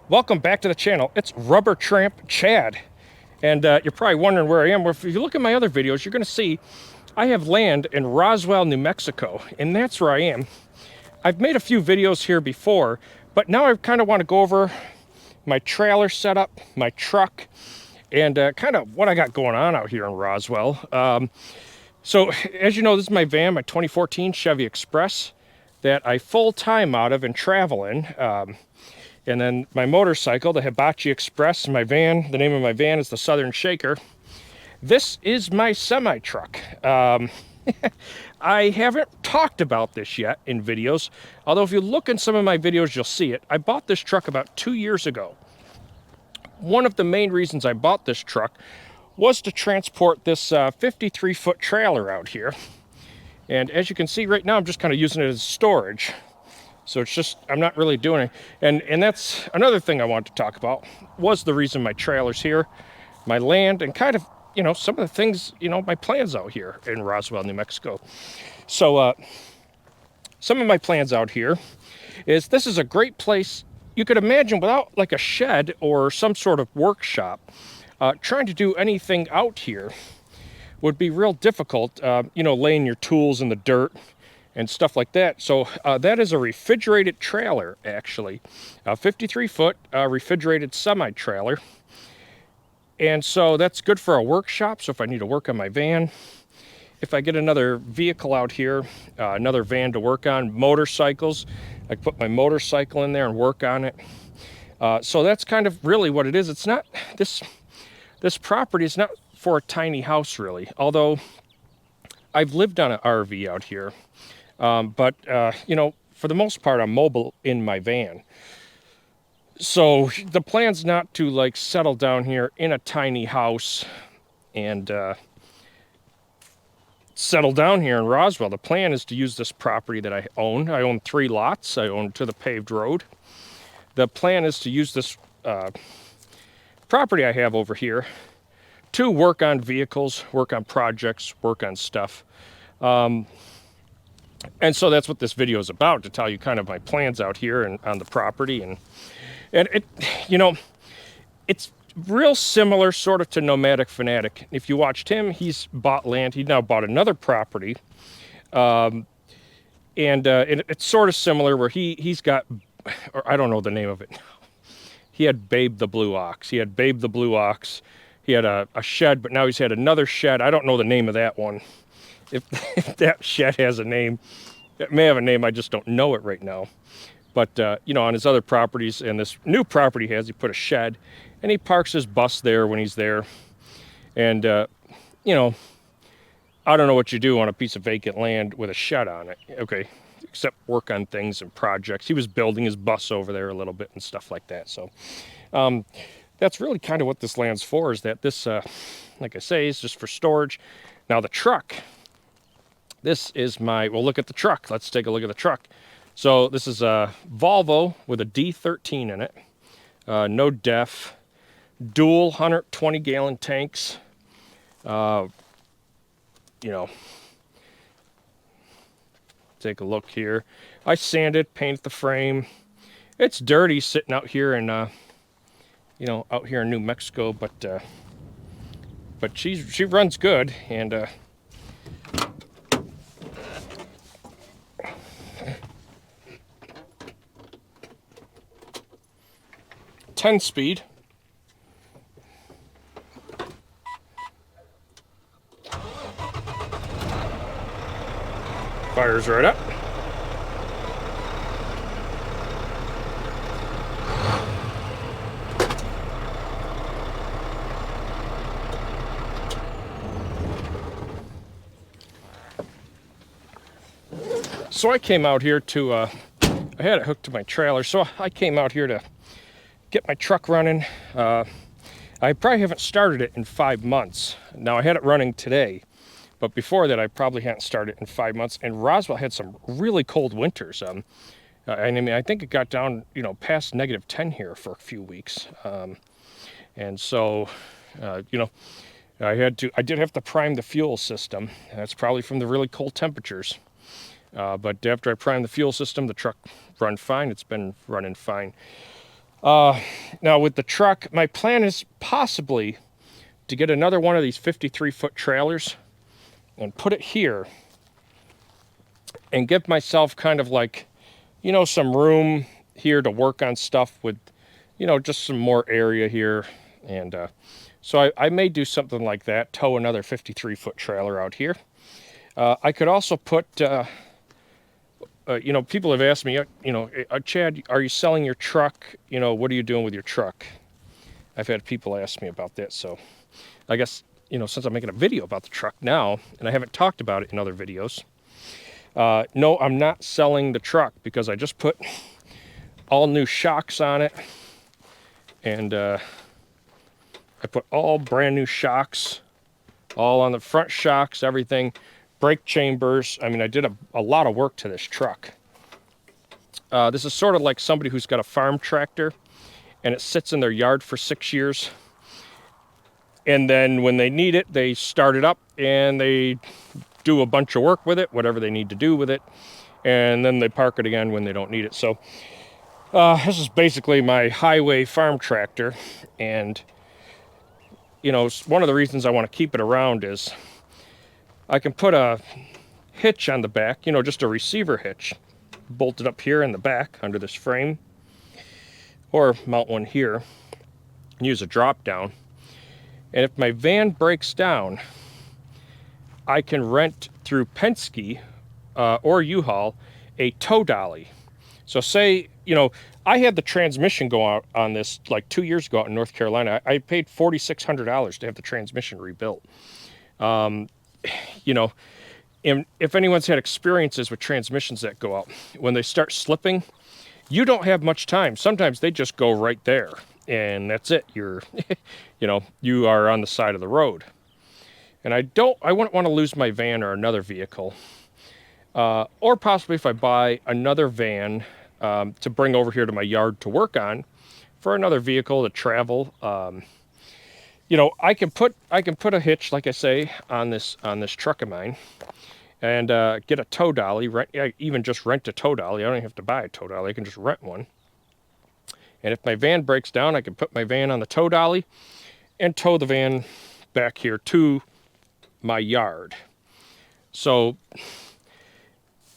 Welcome back to the channel. It's Rubber Tramp Chad. And you're probably wondering where I am. Well, if you look at my other videos, you're going to see I have land in Roswell, New Mexico. And that's where I am. I've made a few videos here before, but now I kind of want to go over my trailer setup, my truck, and kind of what I got going on out here in Roswell. So as you know, this is my van, my 2014 Chevy Express that I full-time out of and travel in. And then my motorcycle, the Hibachi Express, my van, the name of my van is the Southern Shaker. This is my semi-truck. I haven't talked about this yet in videos, although if you look in some of my videos, you'll see it. I bought this truck about 2 years ago. One of the main reasons I bought this truck was to transport this 53-foot trailer out here. And as you can see right now, I'm just kind of using it as storage. So it's just, I'm not really doing it. And that's another thing I wanted to talk about, was the reason my trailer's here, my land, and kind of, you know, some of the things, you know, my plans out here in Roswell, New Mexico. So some of my plans out here is this is a great place. You could imagine without like a shed or some sort of workshop, trying to do anything out here would be real difficult, you know, laying your tools in the dirt and stuff like that. So that is a refrigerated trailer, actually. A 53-foot refrigerated semi-trailer. And so that's good for a workshop. So if I need to work on my van, if I get another vehicle out here, another van to work on, motorcycles, I can put my motorcycle in there and work on it. So that's kind of really what it is. It's not, this property is not for a tiny house, really. Although I've lived on an RV out here. But you know, for the most part, I'm mobile in my van. So the plan's not to like settle down here in a tiny house and settle down here in Roswell. The plan is to use this property that I own. I own 3 lots. I own to the paved road. The plan is to use this property I have over here to work on vehicles, work on projects, work on stuff. And so that's what this video is about, to tell you kind of my plans out here and on the property. And it, you know, it's real similar sort of to Nomadic Fanatic. If you watched him, he's bought land. He now bought another property. And it's sort of similar where he's got, or I don't know the name of it now. He had Babe the Blue Ox. He had Babe the Blue Ox. He had a shed, but now he's had another shed. I don't know the name of that one. If that shed has a name, it may have a name, I just don't know it right now. But, you know, on his other properties, and this new property he put a shed, and he parks his bus there when he's there. And, you know, I don't know what you do on a piece of vacant land with a shed on it, okay, except work on things and projects. He was building his bus over there a little bit and stuff like that. So that's really kind of what this land's for, is that this, like I say, is just for storage. Now the truck. This is my, well, look at the truck. Let's take a look at the truck. So this is a Volvo with a D13 in it. No def. Dual 120-gallon tanks. You know, take a look here. I sanded, painted the frame. It's dirty sitting out here in, you know, out here in New Mexico, but she runs good. And 10-speed. Fires right up. So I came out here to, I had it hooked to my trailer, so I came out here to get my truck running. I probably haven't started it in 5 months. Now I had it running today, but before that I probably hadn't started it in 5 months. And Roswell had some really cold winters. I mean, I think it got down, you know, past -10 here for a few weeks. And so, you know, I did have to prime the fuel system. That's probably from the really cold temperatures. But after I primed the fuel system, the truck run fine. It's been running fine. Now with the truck, my plan is possibly to get another one of these 53-foot trailers and put it here and give myself kind of like, you know, some room here to work on stuff with, you know, just some more area here. And so I may do something like that, tow another 53-foot trailer out here. I could also put, you know, people have asked me, you know, Chad, are you selling your truck? You know, what are you doing with your truck? I've had people ask me about that. So I guess, you know, since I'm making a video about the truck now, and I haven't talked about it in other videos, no, I'm not selling the truck because I just put all new shocks on it. And I put all brand new shocks, all on the front shocks, everything, brake chambers. I mean, I did a lot of work to this truck. This is sort of like somebody who's got a farm tractor and it sits in their yard for 6 years. And then when they need it, they start it up and they do a bunch of work with it, whatever they need to do with it. And then they park it again when they don't need it. So this is basically my highway farm tractor. And, you know, one of the reasons I want to keep it around is I can put a hitch on the back, you know, just a receiver hitch, bolted up here in the back under this frame, or mount one here and use a drop down. And if my van breaks down, I can rent through Penske or U-Haul a tow dolly. So say, you know, I had the transmission go out on this like 2 years ago out in North Carolina. I paid $4,600 to have the transmission rebuilt. You know, and if anyone's had experiences with transmissions that go out, when they start slipping, you don't have much time. Sometimes they just go right there and that's it. You're, you know, you are on the side of the road. And I wouldn't want to lose my van or another vehicle. Or possibly if I buy another van to bring over here to my yard to work on for another vehicle to travel. You know, I can put a hitch, like I say, on this truck of mine, and get a tow dolly. Even just rent a tow dolly. I don't even have to buy a tow dolly. I can just rent one. And if my van breaks down, I can put my van on the tow dolly and tow the van back here to my yard. So,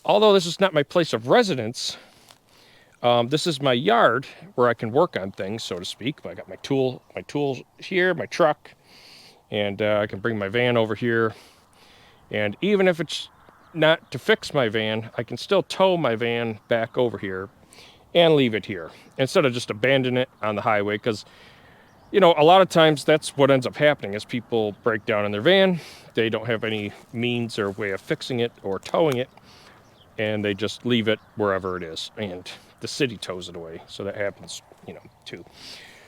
although this is not my place of residence, this is my yard where I can work on things, so to speak. I got my tools here, my truck, and I can bring my van over here. And even if it's not to fix my van, I can still tow my van back over here and leave it here instead of just abandoning it on the highway. Because, you know, a lot of times that's what ends up happening is people break down in their van. They don't have any means or way of fixing it or towing it, and they just leave it wherever it is. And the city tows it away. So that happens, you know, too.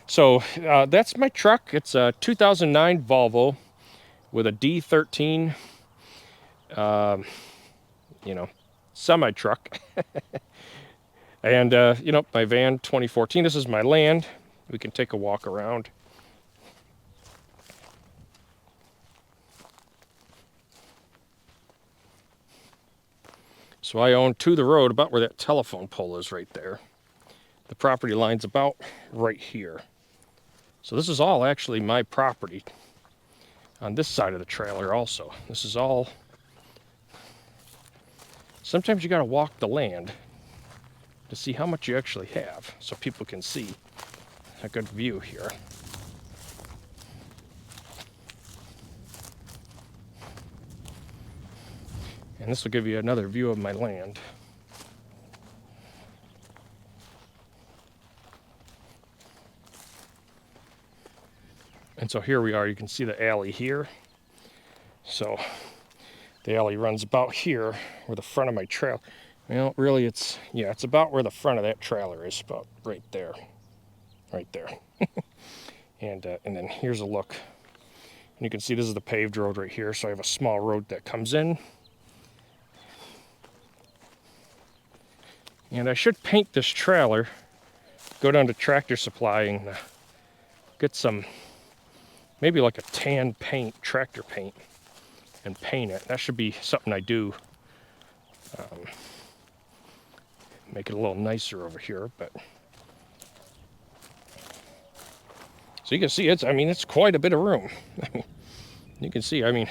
So that's my truck. It's a 2009 Volvo with a D13, you know, semi truck. And, you know, my van 2014. This is my land. We can take a walk around. So I own to the road about where that telephone pole is right there. The property line's about right here. So this is all actually my property on this side of the trailer also. This is all... Sometimes you got to walk the land to see how much you actually have so people can see a good view here. And this will give you another view of my land. And so here we are, you can see the alley here. So the alley runs about here where the front of my trailer, well, really it's about where the front of that trailer is, about right there. Right there. And then here's a look. And you can see this is the paved road right here, so I have a small road that comes in. And I should paint this trailer, go down to Tractor Supply and get some, maybe like a tan paint, tractor paint, and paint it. That should be something I do. Make it a little nicer over here, but So you can see it's, I mean, it's quite a bit of room. I mean, you can see, I mean,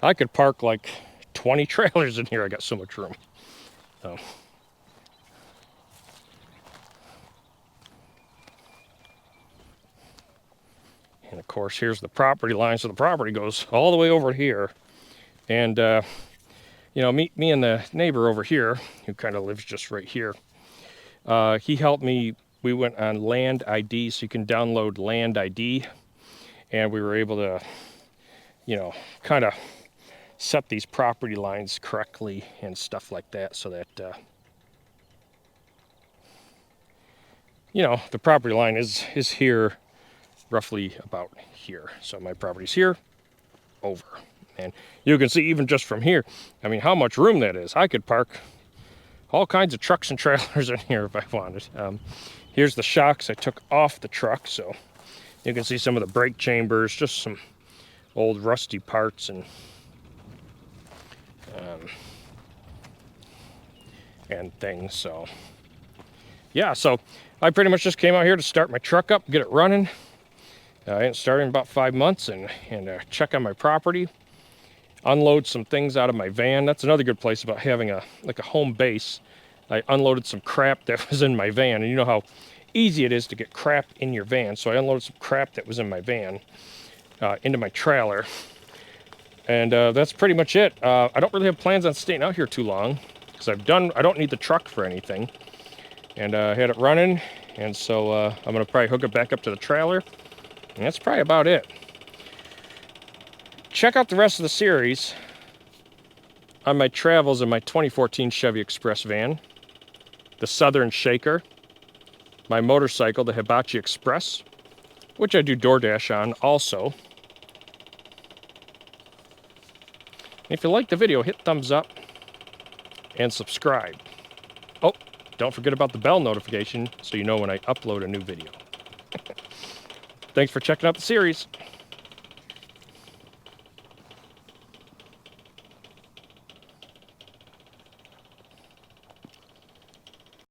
I could park like 20 trailers in here. I got so much room. So. And of course, here's the property line. So the property goes all the way over here. And, you know, me and the neighbor over here, who kind of lives just right here, he helped me. We went on Land ID, so you can download Land ID. And we were able to, you know, kind of set these property lines correctly and stuff like that, so that, you know, the property line is here, roughly about here. So my property's here, over. And you can see even just from here, I mean, how much room that is. I could park all kinds of trucks and trailers in here if I wanted. Here's the shocks I took off the truck, so you can see some of the brake chambers, just some old rusty parts and things. So yeah, so I pretty much just came out here to start my truck up, get it running. I hadn't started in about 5 months, and check on my property, unload some things out of my van. That's another good place about having a home base. I unloaded some crap that was in my van, and you know how easy it is to get crap in your van. So I unloaded some crap that was in my van into my trailer, and that's pretty much it. I don't really have plans on staying out here too long, because I don't need the truck for anything, and I had it running, and so I'm gonna probably hook it back up to the trailer. And that's probably about it. Check out the rest of the series on my travels in my 2014 Chevy Express van, the Southern Shaker, my motorcycle, the Hibachi Express, which I do DoorDash on also. If you like the video, hit thumbs up and subscribe. Oh, don't forget about the bell notification so you know when I upload a new video. Thanks for checking out the series.